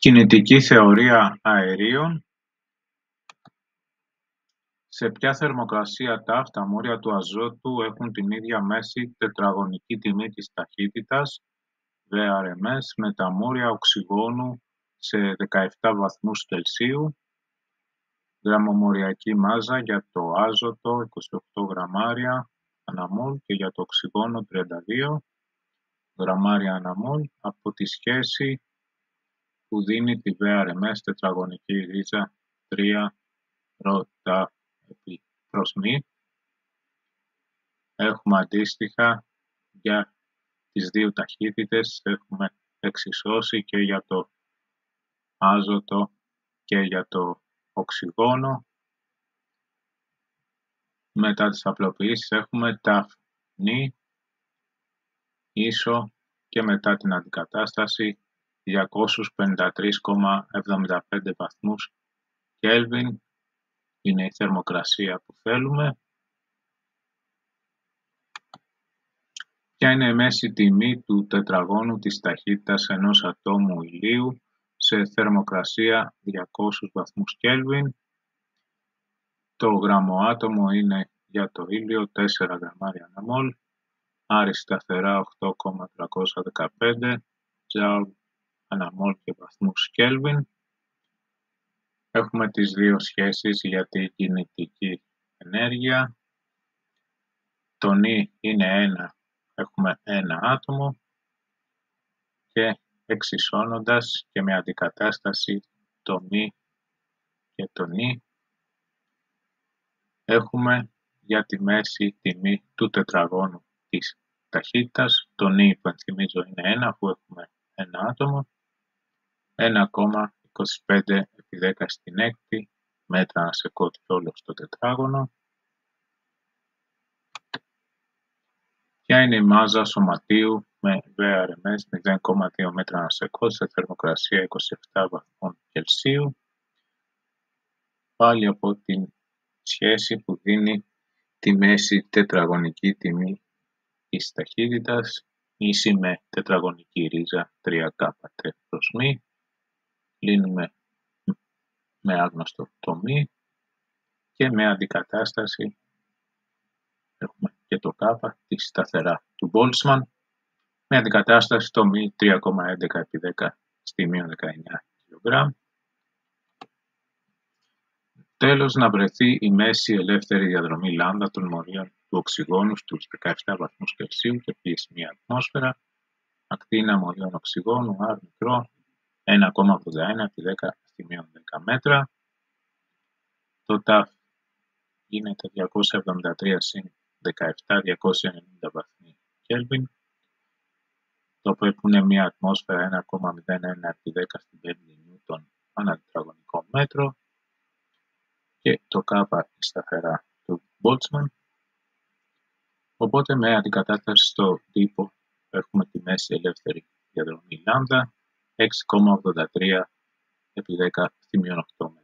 Κινητική θεωρία αερίων. Σε ποια θερμοκρασία τα μόρια του αζότου έχουν την ίδια μέση τετραγωνική τιμή της ταχύτητας VRMS με τα μόρια οξυγόνου σε 17 βαθμούς Κελσίου. Γραμμομοριακή μάζα για το άζωτο 28 γραμμάρια ανά μολ και για το οξυγόνο 32 γραμμάρια ανά μολ από τη σχέση που δίνει τη VRMS τετραγωνική ρίζα 3 ρ επί προς μη. Έχουμε αντίστοιχα για τις δύο ταχύτητες, έχουμε εξισώσει και για το άζωτο και για το οξυγόνο. Μετά τις απλοποιήσεις έχουμε ταφ νη ίσο και μετά την αντικατάσταση 253,75 βαθμούς Κέλβιν είναι η θερμοκρασία που θέλουμε. Ποια είναι η μέση τιμή του τετραγώνου της ταχύτητας ενός ατόμου ηλίου σε θερμοκρασία 200 βαθμούς Κέλβιν. Το γραμμοάτομο είναι για το ήλιο 4 γραμμάρια ανά μολ, άρη σταθερά 8,315 τζάουλ ανά μολ και βαθμούς Κέλβιν. Έχουμε τις δύο σχέσεις για την κινητική ενέργεια. Το νη είναι 1, έχουμε ένα άτομο και εξισώνοντας και με αντικατάσταση το μη και το νη έχουμε για τη μέση τιμή του τετραγώνου της ταχύτητας. Το νη υπενθυμίζω είναι 1 αφού έχουμε ένα άτομο, 1,25 επί 10 στην έκτη μέτρα ανά σεκόντ στο τετράγωνο. Ποια είναι η μάζα σωματίου με VRMS 0,2 μέτρα ανά σεκόντ σε θερμοκρασία 27 βαθμών Κελσίου. Πάλι από την σχέση που δίνει τη μέση τετραγωνική τιμή της ταχύτητας ίση με τετραγωνική ρίζα 3K προς μη. Λύνουμε με άγνωστο το μη και με αντικατάσταση έχουμε και το κάπα τη σταθερά του Boltzmann με αντικατάσταση το μη 3,11 επί 10 στη μείον 19 kg. Τέλος, να βρεθεί η μέση ελεύθερη διαδρομή λάμδα των μορίων του οξυγόνου στους 17 βαθμούς Κελσίου και πίεση μία ατμόσφαιρα. Ακτίνα μορίων οξυγόνου, R μικρό, 1,81 επί 10 στη μείον 10 μέτρα. Το ταφ γίνεται 273 συν 17, 290 βαθμοί Κέλβιν. Το οποίο είναι μία ατμόσφαιρα 1,01 επί 10 στην 5 νιούτον ανά τετραγωνικό μέτρο. Και το κάπα η σταθερά του Boltzmann. Οπότε με αντικατάσταση στο τύπο έχουμε τη μέση ελεύθερη διαδρομή λάμδα 6,83 επί 10 στη μείον 8 μέτρα.